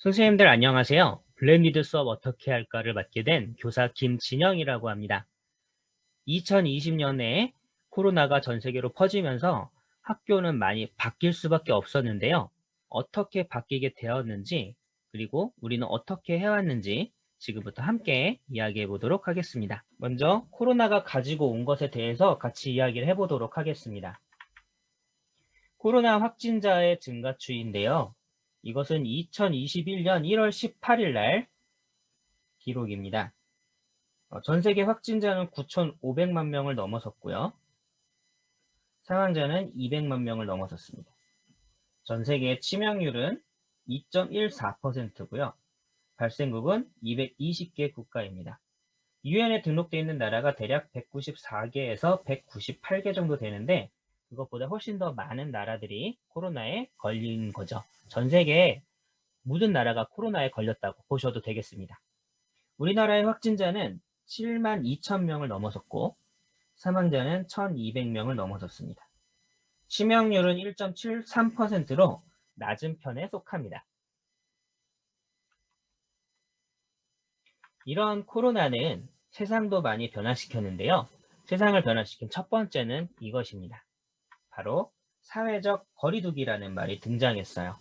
선생님들 안녕하세요. 블렌디드 수업 어떻게 할까를 맡게 된 교사 김진영이라고 합니다. 2020년에 코로나가 전 세계로 퍼지면서 학교는 많이 바뀔 수밖에 없었는데요. 어떻게 바뀌게 되었는지, 그리고 우리는 어떻게 해왔는지 지금부터 함께 이야기해 보도록 하겠습니다. 먼저 코로나가 가지고 온 것에 대해서 같이 이야기를 해보도록 하겠습니다. 코로나 확진자의 증가 추이인데요. 이것은 2021년 1월 18일 날 기록입니다. 전 세계 확진자는 9,500만 명을 넘어섰고요. 사망자는 200만 명을 넘어섰습니다. 전 세계의 치명률은 2.14%고요. 발생국은 220개 국가입니다. 유엔에 등록되어 있는 나라가 대략 194개에서 198개 정도 되는데 그것보다 훨씬 더 많은 나라들이 코로나에 걸린 거죠. 전 세계의 모든 나라가 코로나에 걸렸다고 보셔도 되겠습니다. 우리나라의 확진자는 7만 2천 명을 넘어섰고 사망자는 1,200명을 넘어섰습니다. 치명률은 1.73%로 낮은 편에 속합니다. 이런 코로나는 세상도 많이 변화시켰는데요. 세상을 변화시킨 첫 번째는 이것입니다. 바로 사회적 거리두기라는 말이 등장했어요.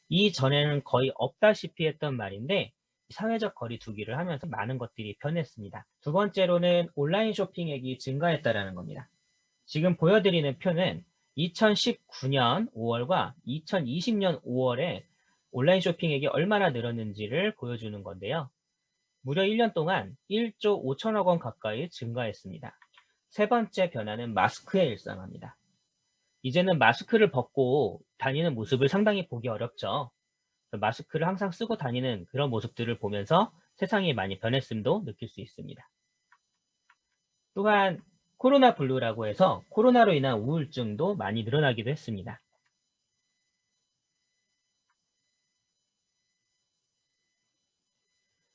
이전에는 거의 없다시피 했던 말인데 사회적 거리두기를 하면서 많은 것들이 변했습니다. 두 번째로는 온라인 쇼핑액이 증가했다는 겁니다. 지금 보여드리는 표는 2019년 5월과 2020년 5월에 온라인 쇼핑액이 얼마나 늘었는지를 보여주는 건데요. 무려 1년 동안 1조 5천억 원 가까이 증가했습니다. 세 번째 변화는 마스크에 일상합니다. 이제는 마스크를 벗고 다니는 모습을 상당히 보기 어렵죠. 마스크를 항상 쓰고 다니는 그런 모습들을 보면서 세상이 많이 변했음도 느낄 수 있습니다. 또한 코로나 블루라고 해서 코로나로 인한 우울증도 많이 늘어나기도 했습니다.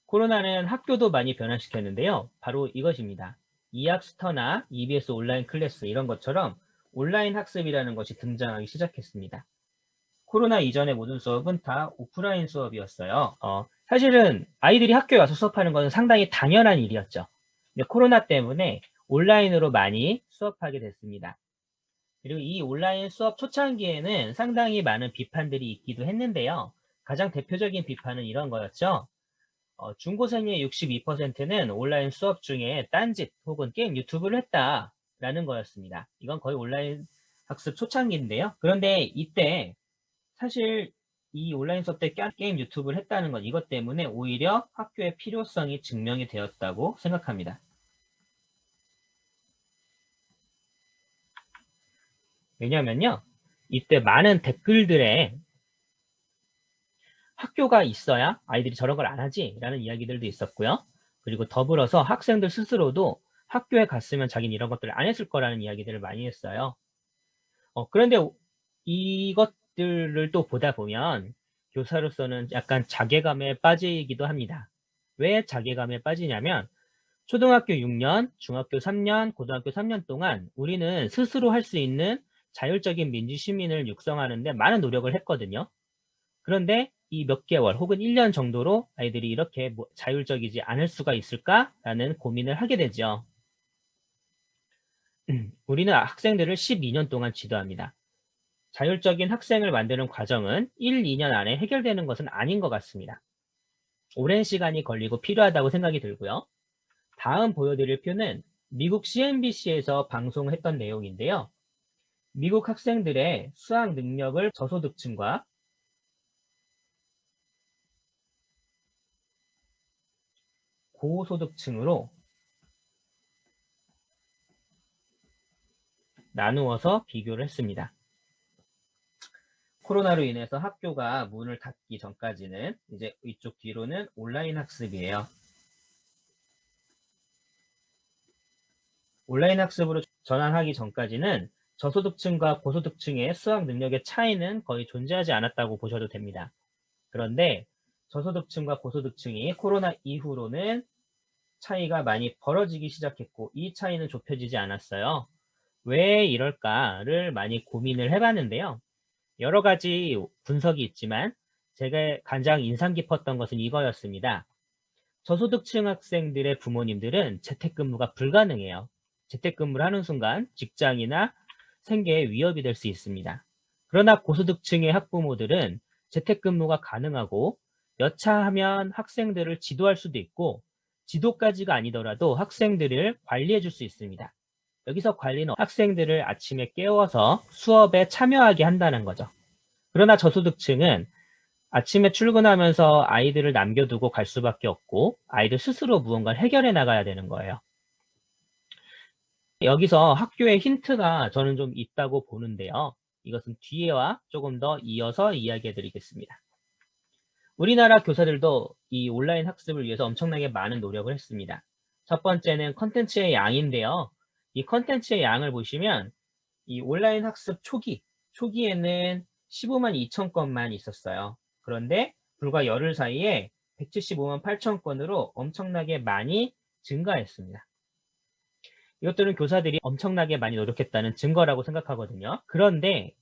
코로나는 학교도 많이 변화시켰는데요. 바로 이것입니다. 이학스터나 EBS 온라인 클래스 이런 것처럼 온라인 학습이라는 것이 등장하기 시작했습니다. 코로나 이전의 모든 수업은 다 오프라인 수업이었어요. 사실은 아이들이 학교에 와서 수업하는 것은 상당히 당연한 일이었죠. 근데 코로나 때문에 온라인으로 많이 수업하게 됐습니다. 그리고 이 온라인 수업 초창기에는 상당히 많은 비판들이 있기도 했는데요. 가장 대표적인 비판은 이런 거였죠. 중고생의 62%는 온라인 수업 중에 딴짓 혹은 게임 유튜브를 했다라는 거였습니다. 이건 거의 온라인 학습 초창기인데요. 그런데 이때 사실 이 온라인 수업 때 게임 유튜브를 했다는 건 이것 때문에 오히려 학교의 필요성이 증명이 되었다고 생각합니다. 왜냐면요. 이때 많은 댓글들에 학교가 있어야 아이들이 저런 걸 안 하지 라는 이야기들도 있었고요. 그리고 더불어서 학생들 스스로도 학교에 갔으면 자기는 이런 것들을 안 했을 거라는 이야기들을 많이 했어요. 그런데 이것들을 또 보다 보면 교사로서는 약간 자괴감에 빠지기도 합니다. 왜 자괴감에 빠지냐면 초등학교 6년, 중학교 3년, 고등학교 3년 동안 우리는 스스로 할 수 있는 자율적인 민주시민을 육성하는 데 많은 노력을 했거든요. 그런데 이 몇 개월 혹은 1년 정도로 아이들이 이렇게 자율적이지 않을 수가 있을까라는 고민을 하게 되죠. 우리는 학생들을 12년 동안 지도합니다. 자율적인 학생을 만드는 과정은 1, 2년 안에 해결되는 것은 아닌 것 같습니다. 오랜 시간이 걸리고 필요하다고 생각이 들고요. 다음 보여드릴 표는 미국 CNBC에서 방송했던 내용인데요. 미국 학생들의 수학 능력을 저소득층과 고소득층으로 나누어서 비교를 했습니다. 코로나로 인해서 학교가 문을 닫기 전까지는 이제 이쪽 뒤로는 온라인 학습이에요. 온라인 학습으로 전환하기 전까지는 저소득층과 고소득층의 수학 능력의 차이는 거의 존재하지 않았다고 보셔도 됩니다. 그런데 저소득층과 고소득층이 코로나 이후로는 차이가 많이 벌어지기 시작했고 이 차이는 좁혀지지 않았어요. 왜 이럴까를 많이 고민을 해봤는데요. 여러 가지 분석이 있지만 제가 가장 인상 깊었던 것은 이거였습니다. 저소득층 학생들의 부모님들은 재택근무가 불가능해요. 재택근무를 하는 순간 직장이나 생계에 위협이 될 수 있습니다. 그러나 고소득층의 학부모들은 재택근무가 가능하고 여차하면 학생들을 지도할 수도 있고 지도까지가 아니더라도 학생들을 관리해 줄 수 있습니다. 여기서 관리는 학생들을 아침에 깨워서 수업에 참여하게 한다는 거죠. 그러나 저소득층은 아침에 출근하면서 아이들을 남겨두고 갈 수밖에 없고 아이들 스스로 무언가를 해결해 나가야 되는 거예요. 여기서 학교의 힌트가 저는 좀 있다고 보는데요. 이것은 뒤에와 조금 더 이어서 이야기해 드리겠습니다. 우리나라 교사들도 이 온라인 학습을 위해서 엄청나게 많은 노력을 했습니다. 첫 번째는 컨텐츠의 양인데요. 이 컨텐츠의 양을 보시면 이 온라인 학습 초기에는 15만 2천 건만 있었어요. 그런데 불과 열흘 사이에 175만 8천 건으로 엄청나게 많이 증가했습니다. 이것들은 교사들이 엄청나게 많이 노력했다는 증거라고 생각하거든요. 그런데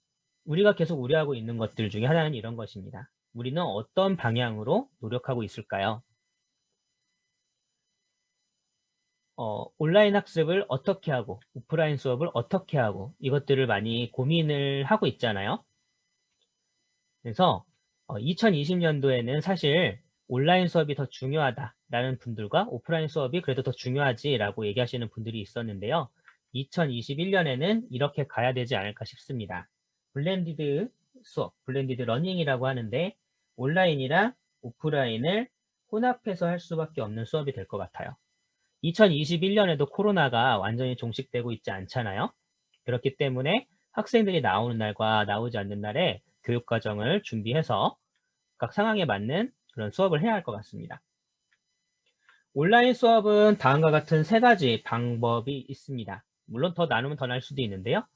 우리가 계속 우려하고 있는 것들 중에 하나는 이런 것입니다. 우리는 어떤 방향으로 노력하고 있을까요? 온라인 학습을 어떻게 하고 오프라인 수업을 어떻게 하고 이것들을 많이 고민을 하고 있잖아요. 그래서 2020년도에는 사실 온라인 수업이 더 중요하다라는 분들과 오프라인 수업이 그래도 더 중요하지라고 얘기하시는 분들이 있었는데요. 2021년에는 이렇게 가야 되지 않을까 싶습니다. 블렌디드 수업, 블렌디드 러닝이라고 하는데 온라인이랑 오프라인을 혼합해서 할 수밖에 없는 수업이 될 것 같아요. 2021년에도 코로나가 완전히 종식되고 있지 않잖아요. 그렇기 때문에 학생들이 나오는 날과 나오지 않는 날에 교육과정을 준비해서 각 상황에 맞는 그런 수업을 해야 할 것 같습니다. 온라인 수업은 다음과 같은 세 가지 방법이 있습니다. 물론 더 나누면 더 날 수도 있는데요.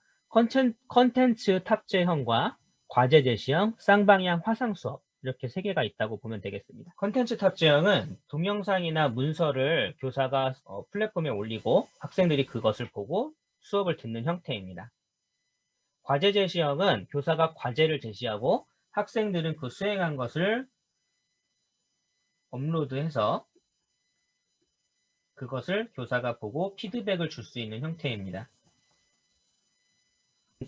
컨텐츠 탑재형과 과제 제시형, 쌍방향 화상 수업 이렇게 세 개가 있다고 보면 되겠습니다. 컨텐츠 탑재형은 동영상이나 문서를 교사가 플랫폼에 올리고 학생들이 그것을 보고 수업을 듣는 형태입니다. 과제 제시형은 교사가 과제를 제시하고 학생들은 그 수행한 것을 업로드해서 그것을 교사가 보고 피드백을 줄 수 있는 형태입니다.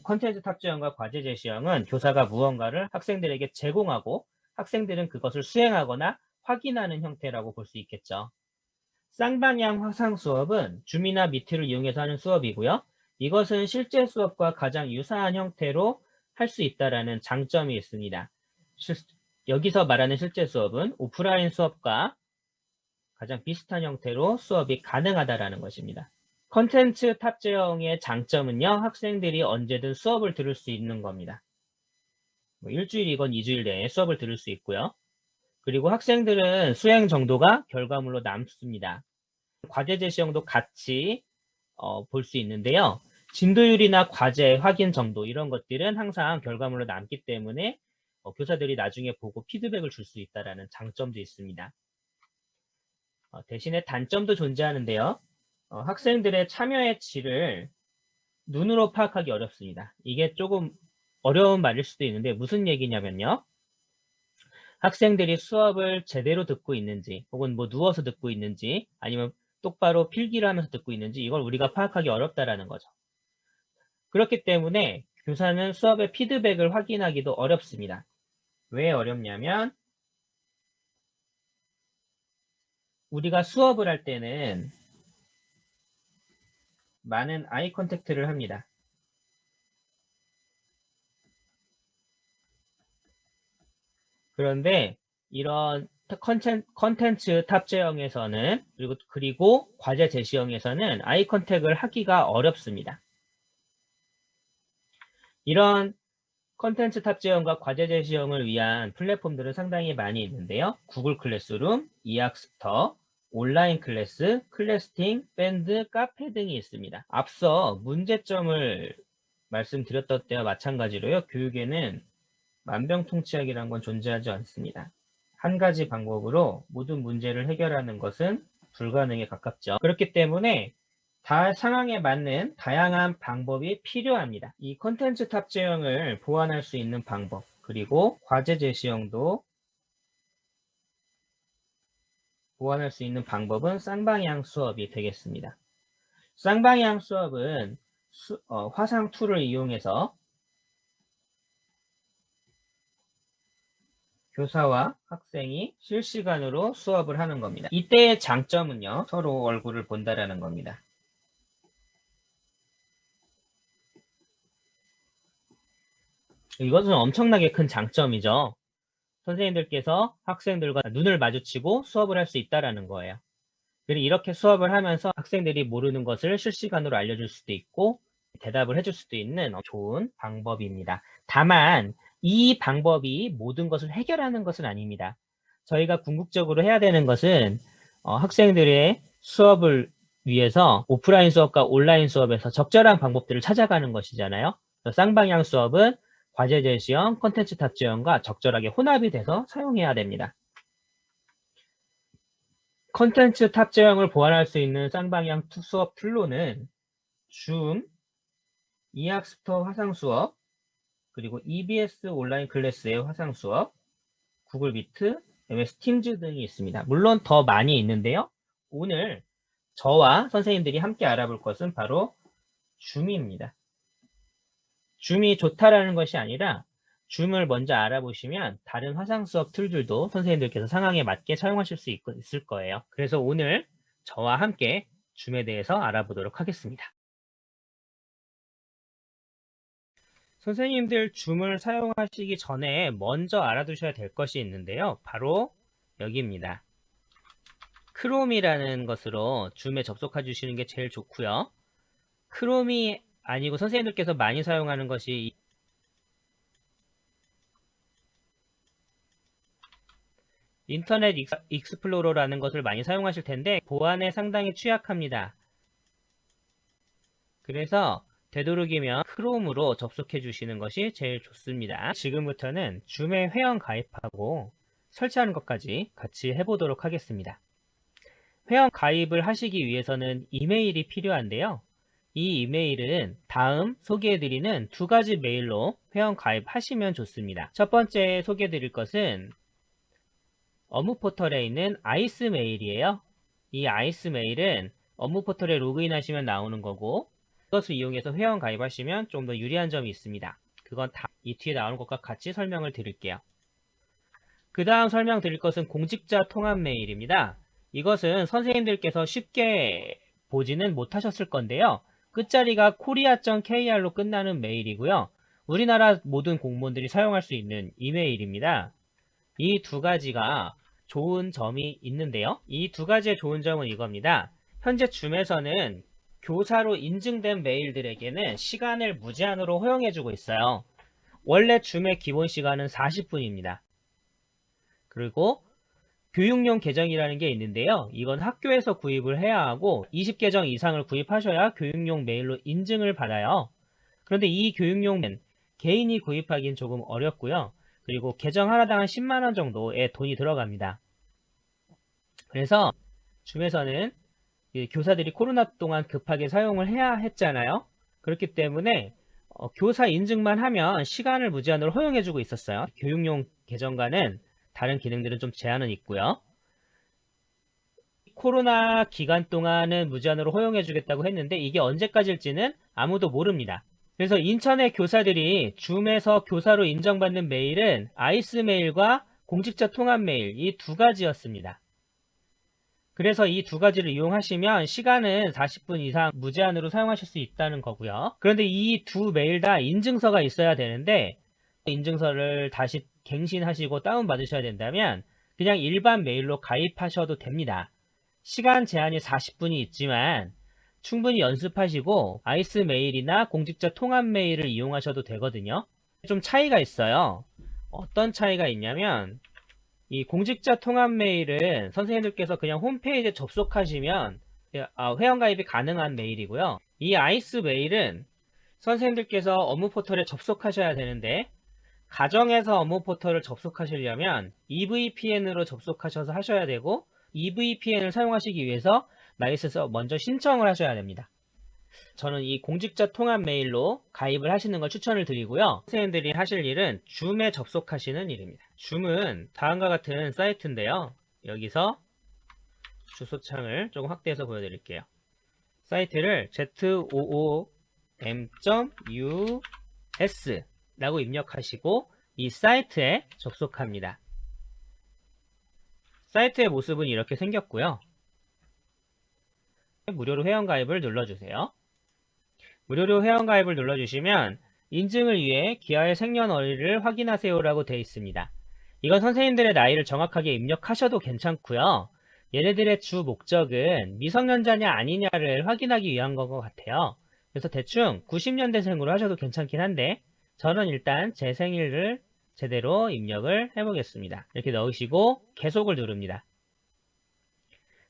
컨텐츠 탑재형과 과제 제시형은 교사가 무언가를 학생들에게 제공하고 학생들은 그것을 수행하거나 확인하는 형태라고 볼 수 있겠죠. 쌍방향 화상 수업은 줌이나 미트를 이용해서 하는 수업이고요. 이것은 실제 수업과 가장 유사한 형태로 할 수 있다는 장점이 있습니다. 여기서 말하는 실제 수업은 오프라인 수업과 가장 비슷한 형태로 수업이 가능하다는 것입니다. 컨텐츠 탑재형의 장점은요, 학생들이 언제든 수업을 들을 수 있는 겁니다. 일주일이건 2주일 내에 수업을 들을 수 있고요. 그리고 학생들은 수행 정도가 결과물로 남습니다. 과제 제시형도 같이 볼 수 있는데요. 진도율이나 과제 확인 정도 이런 것들은 항상 결과물로 남기 때문에 교사들이 나중에 보고 피드백을 줄 수 있다는 장점도 있습니다. 대신에 단점도 존재하는데요. 학생들의 참여의 질을 눈으로 파악하기 어렵습니다. 이게 조금 어려운 말일 수도 있는데 무슨 얘기냐면요. 학생들이 수업을 제대로 듣고 있는지 혹은 뭐 누워서 듣고 있는지 아니면 똑바로 필기를 하면서 듣고 있는지 이걸 우리가 파악하기 어렵다라는 거죠. 그렇기 때문에 교사는 수업의 피드백을 확인하기도 어렵습니다. 왜 어렵냐면 우리가 수업을 할 때는 많은 아이 컨택트를 합니다. 그런데 이런 컨텐츠 탑재형에서는 그리고 과제 제시형에서는 아이 컨택을 하기가 어렵습니다. 이런 컨텐츠 탑재형과 과제 제시형을 위한 플랫폼들은 상당히 많이 있는데요. 구글 클래스룸, 이학스터, 온라인 클래스, 클래스팅, 밴드, 카페 등이 있습니다. 앞서 문제점을 말씀드렸던 때와 마찬가지로요. 교육에는 만병통치약이라는 건 존재하지 않습니다. 한 가지 방법으로 모든 문제를 해결하는 것은 불가능에 가깝죠. 그렇기 때문에 상황에 맞는 다양한 방법이 필요합니다. 이 콘텐츠 탑재형을 보완할 수 있는 방법, 그리고 과제 제시형도 보완할 수 있는 방법은 쌍방향 수업이 되겠습니다. 쌍방향 수업은 화상 툴을 이용해서 교사와 학생이 실시간으로 수업을 하는 겁니다. 이때의 장점은요, 서로 얼굴을 본다라는 겁니다. 이것은 엄청나게 큰 장점이죠. 선생님들께서 학생들과 눈을 마주치고 수업을 할 수 있다는 거예요. 그리고 이렇게 수업을 하면서 학생들이 모르는 것을 실시간으로 알려줄 수도 있고 대답을 해줄 수도 있는 좋은 방법입니다. 다만 이 방법이 모든 것을 해결하는 것은 아닙니다. 저희가 궁극적으로 해야 되는 것은 학생들의 수업을 위해서 오프라인 수업과 온라인 수업에서 적절한 방법들을 찾아가는 것이잖아요. 쌍방향 수업은 과제 제시형, 컨텐츠 탑재형과 적절하게 혼합이 돼서 사용해야 됩니다. 컨텐츠 탑재형을 보완할 수 있는 쌍방향 수업 툴로는 줌, 이학스터 화상 수업, 그리고 EBS 온라인 클래스의 화상 수업, 구글 미트, MS 팀즈 등이 있습니다. 물론 더 많이 있는데요. 오늘 저와 선생님들이 함께 알아볼 것은 바로 줌입니다. 줌이 좋다라는 것이 아니라 줌을 먼저 알아보시면 다른 화상 수업 툴들도 선생님들께서 상황에 맞게 사용하실 수 있을 거예요. 그래서 오늘 저와 함께 줌에 대해서 알아보도록 하겠습니다. 선생님들 줌을 사용하시기 전에 먼저 알아두셔야 될 것이 있는데요. 바로 여기입니다. 크롬이라는 것으로 줌에 접속해 주시는 게 제일 좋고요. 크롬이 아니고 선생님들께서 많이 사용하는 것이 인터넷 익스플로러라는 것을 많이 사용하실 텐데 보안에 상당히 취약합니다. 그래서 되도록이면 크롬으로 접속해 주시는 것이 제일 좋습니다. 지금부터는 줌에 회원 가입하고 설치하는 것까지 같이 해보도록 하겠습니다. 회원 가입을 하시기 위해서는 이메일이 필요한데요. 이 이메일은 다음 소개해드리는 두 가지 메일로 회원 가입하시면 좋습니다. 첫 번째 소개해드릴 것은 업무 포털에 있는 아이스 메일이에요. 이 아이스 메일은 업무 포털에 로그인 하시면 나오는 거고 이것을 이용해서 회원 가입하시면 좀 더 유리한 점이 있습니다. 그건 다 이 뒤에 나오는 것과 같이 설명을 드릴게요. 그 다음 설명드릴 것은 공직자 통합 메일입니다. 이것은 선생님들께서 쉽게 보지는 못하셨을 건데요. 끝자리가 korea.kr로 끝나는 메일이고요. 우리나라 모든 공무원들이 사용할 수 있는 이메일입니다. 이 두 가지가 좋은 점이 있는데요. 이 두 가지의 좋은 점은 이겁니다. 현재 줌에서는 교사로 인증된 메일들에게는 시간을 무제한으로 허용해주고 있어요. 원래 줌의 기본 시간은 40분입니다. 그리고 교육용 계정이라는 게 있는데요. 이건 학교에서 구입을 해야 하고 20계정 이상을 구입하셔야 교육용 메일로 인증을 받아요. 그런데 이 교육용 개인이 구입하기는 조금 어렵고요. 그리고 계정 하나당 한 10만원 정도의 돈이 들어갑니다. 그래서 줌에서는 교사들이 코로나 동안 급하게 사용을 해야 했잖아요. 그렇기 때문에 교사 인증만 하면 시간을 무제한으로 허용해주고 있었어요. 교육용 계정과는 다른 기능들은 좀 제한은 있고요. 코로나 기간 동안은 무제한으로 허용해주겠다고 했는데 이게 언제까지일지는 아무도 모릅니다. 그래서 인천의 교사들이 줌에서 교사로 인정받는 메일은 아이스 메일과 공직자 통합 메일 이 두 가지였습니다. 그래서 이 두 가지를 이용하시면 시간은 40분 이상 무제한으로 사용하실 수 있다는 거고요. 그런데 이 두 메일 다 인증서가 있어야 되는데 인증서를 다시 갱신하시고 다운받으셔야 된다면 그냥 일반 메일로 가입하셔도 됩니다. 시간 제한이 40분이 있지만 충분히 연습하시고 아이스 메일이나 공직자 통합 메일을 이용하셔도 되거든요. 좀 차이가 있어요. 어떤 차이가 있냐면 이 공직자 통합 메일은 선생님들께서 그냥 홈페이지에 접속하시면 회원가입이 가능한 메일이고요. 이 아이스 메일은 선생님들께서 업무 포털에 접속하셔야 되는데 가정에서 업무 포털을 접속하시려면 EVPN으로 접속하셔서 하셔야 되고 EVPN을 사용하시기 위해서 나이스에서 먼저 신청을 하셔야 됩니다. 저는 이 공직자 통합 메일로 가입을 하시는 걸 추천을 드리고요. 선생님들이 하실 일은 줌에 접속하시는 일입니다. 줌은 다음과 같은 사이트인데요. 여기서 주소창을 조금 확대해서 보여드릴게요. 사이트를 zoom.us 라고 입력하시고 이 사이트에 접속합니다. 사이트의 모습은 이렇게 생겼고요. 무료로 회원가입을 눌러주세요. 무료로 회원가입을 눌러주시면 인증을 위해 기아의 생년월일을 확인하세요라고 되어 있습니다. 이건 선생님들의 나이를 정확하게 입력하셔도 괜찮고요. 얘네들의 주 목적은 미성년자냐 아니냐를 확인하기 위한 것 같아요. 그래서 대충 90년대생으로 하셔도 괜찮긴 한데 저는 일단 제 생일을 제대로 입력을 해보겠습니다. 이렇게 넣으시고 계속을 누릅니다.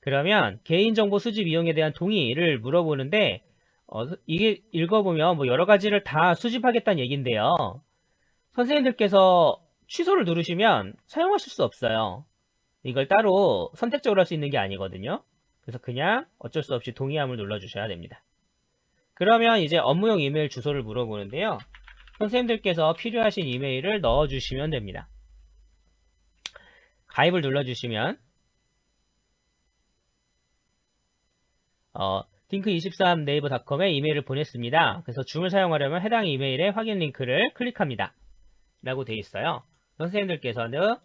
그러면 개인정보 수집 이용에 대한 동의를 물어보는데 이게 읽어보면 뭐 여러 가지를 다 수집하겠다는 얘기인데요. 선생님들께서 취소를 누르시면 사용하실 수 없어요. 이걸 따로 선택적으로 할 수 있는 게 아니거든요. 그래서 그냥 어쩔 수 없이 동의함을 눌러주셔야 됩니다. 그러면 이제 업무용 이메일 주소를 물어보는데요. 선생님들께서 필요하신 이메일을 넣어주시면 됩니다. 가입을 눌러주시면 딩크23 네이버닷컴에 이메일을 보냈습니다. 그래서 줌을 사용하려면 해당 이메일의 확인 링크를 클릭합니다. 라고 되어 있어요. 선생님들께서는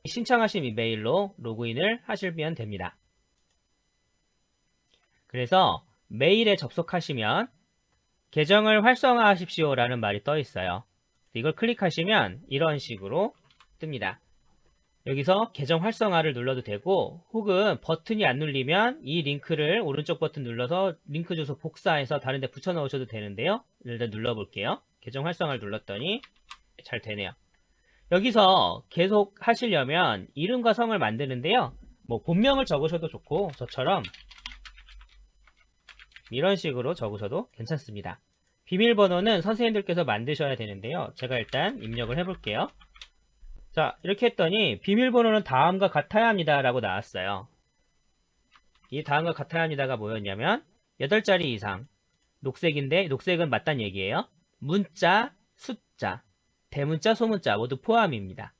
신청하신 이메일로 로그인을 하시면 됩니다. 그래서 메일에 접속하시면 계정을 활성화하십시오 라는 말이 떠 있어요. 이걸 클릭하시면 이런 식으로 뜹니다. 여기서 계정 활성화를 눌러도 되고 혹은 버튼이 안 눌리면 이 링크를 오른쪽 버튼 눌러서 링크 주소 복사해서 다른 데 붙여 넣으셔도 되는데요. 일단 눌러볼게요. 계정 활성화를 눌렀더니 잘 되네요. 여기서 계속 하시려면 이름과 성을 만드는데요. 뭐 본명을 적으셔도 좋고 저처럼 이런 식으로 적으셔도 괜찮습니다. 비밀번호는 선생님들께서 만드셔야 되는데요. 제가 일단 입력을 해볼게요. 자, 이렇게 했더니 비밀번호는 다음과 같아야 합니다 라고 나왔어요. 이 다음과 같아야 합니다가 뭐였냐면 8자리 이상, 녹색인데 녹색은 맞단 얘기예요. 문자, 숫자, 대문자, 소문자 모두 포함입니다.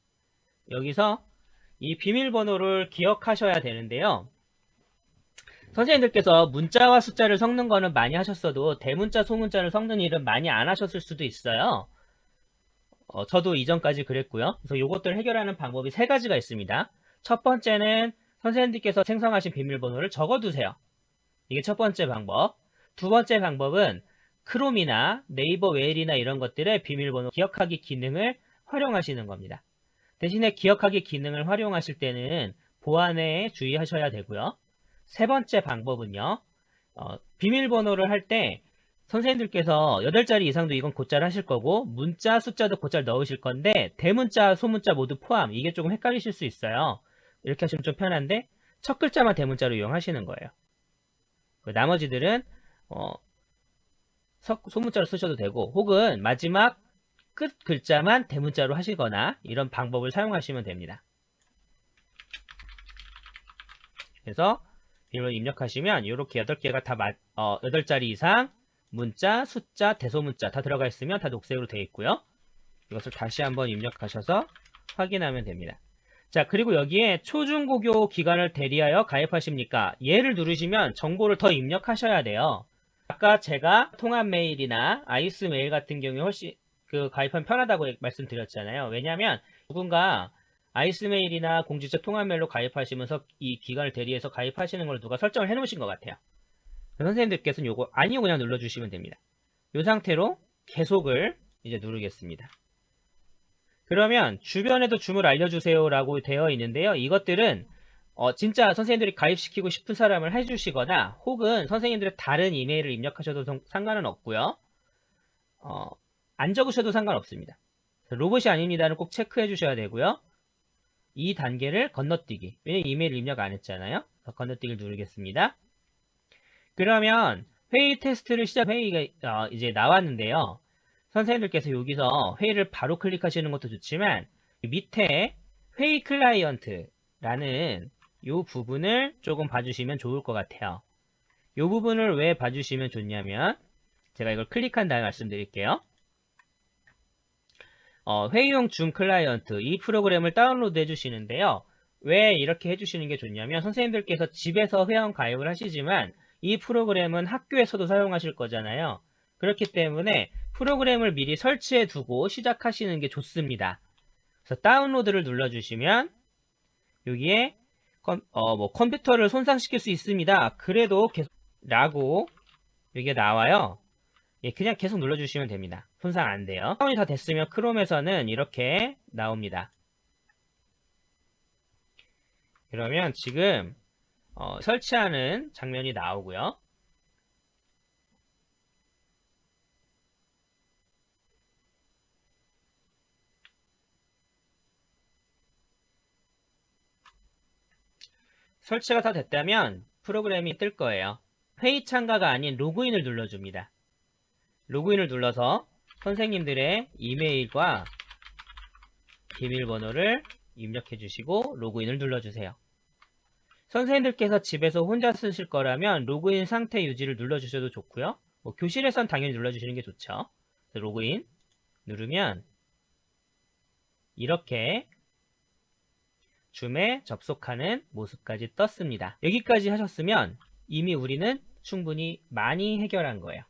여기서 이 비밀번호를 기억하셔야 되는데요. 선생님들께서 문자와 숫자를 섞는 거는 많이 하셨어도 대문자, 소문자를 섞는 일은 많이 안 하셨을 수도 있어요. 저도 이전까지 그랬고요. 그래서 이것들을 해결하는 방법이 3가지가 있습니다. 첫 번째는 선생님들께서 생성하신 비밀번호를 적어두세요. 이게 첫 번째 방법. 두 번째 방법은 크롬이나 네이버 웨일이나 이런 것들의 비밀번호 기억하기 기능을 활용하시는 겁니다. 대신에 기억하기 기능을 활용하실 때는 보안에 주의하셔야 되고요. 세 번째 방법은요. 비밀번호를 할 때 선생님들께서 8자리 이상도 이건 곧잘 하실 거고 문자, 숫자도 곧잘 넣으실 건데 대문자, 소문자 모두 포함. 이게 조금 헷갈리실 수 있어요. 이렇게 하시면 좀 편한데 첫 글자만 대문자로 이용하시는 거예요. 나머지들은 소문자로 쓰셔도 되고 혹은 마지막 끝 글자만 대문자로 하시거나 이런 방법을 사용하시면 됩니다. 그래서 비밀번호 입력하시면 이렇게 8개가 다 8자리 이상 문자, 숫자, 대소문자 다 들어가 있으면 다 녹색으로 되어 있고요. 이것을 다시 한번 입력하셔서 확인하면 됩니다. 자, 그리고 여기에 초중고교 기간을 대리하여 가입하십니까? 얘를 누르시면 정보를 더 입력하셔야 돼요. 아까 제가 통합 메일이나 아이스 메일 같은 경우에 훨씬 가입하면 편하다고 말씀드렸잖아요. 왜냐하면 누군가 아이스 메일이나 공직자 통합 메일로 가입하시면서 이 기간을 대리해서 가입하시는 걸 누가 설정을 해 놓으신 것 같아요. 선생님들께서는 요거 아니요 그냥 눌러주시면 됩니다. 이 상태로 계속을 이제 누르겠습니다. 그러면 주변에도 줌을 알려주세요 라고 되어 있는데요. 이것들은 진짜 선생님들이 가입시키고 싶은 사람을 해주시거나 혹은 선생님들의 다른 이메일을 입력하셔도 상관은 없고요. 안 적으셔도 상관없습니다. 로봇이 아닙니다는 꼭 체크해 주셔야 되고요. 이 단계를 건너뛰기. 왜냐면 이메일 입력 안 했잖아요. 건너뛰기를 누르겠습니다. 그러면 회의 테스트를 회의가 이제 나왔는데요. 선생님들께서 여기서 회의를 바로 클릭하시는 것도 좋지만 밑에 회의 클라이언트라는 이 부분을 조금 봐주시면 좋을 것 같아요. 이 부분을 왜 봐주시면 좋냐면 제가 이걸 클릭한 다음에 말씀드릴게요. 회의용 줌 클라이언트 이 프로그램을 다운로드 해주시는데요. 왜 이렇게 해주시는 게 좋냐면 선생님들께서 집에서 회원 가입을 하시지만 이 프로그램은 학교에서도 사용하실 거잖아요. 그렇기 때문에 프로그램을 미리 설치해 두고 시작하시는 게 좋습니다. 그래서 다운로드를 눌러주시면 여기에 컴퓨터를 손상시킬 수 있습니다. 그래도 계속 라고 여기에 나와요. 예, 그냥 계속 눌러주시면 됩니다. 손상 안 돼요. 다운이 다 됐으면 크롬에서는 이렇게 나옵니다. 그러면 지금 설치하는 장면이 나오고요. 설치가 다 됐다면 프로그램이 뜰 거예요. 회의 참가가 아닌 로그인을 눌러줍니다. 로그인을 눌러서 선생님들의 이메일과 비밀번호를 입력해 주시고 로그인을 눌러주세요. 선생님들께서 집에서 혼자 쓰실 거라면 로그인 상태 유지를 눌러주셔도 좋고요. 교실에선 당연히 눌러주시는 게 좋죠. 로그인 누르면 이렇게 줌에 접속하는 모습까지 떴습니다. 여기까지 하셨으면 이미 우리는 충분히 많이 해결한 거예요.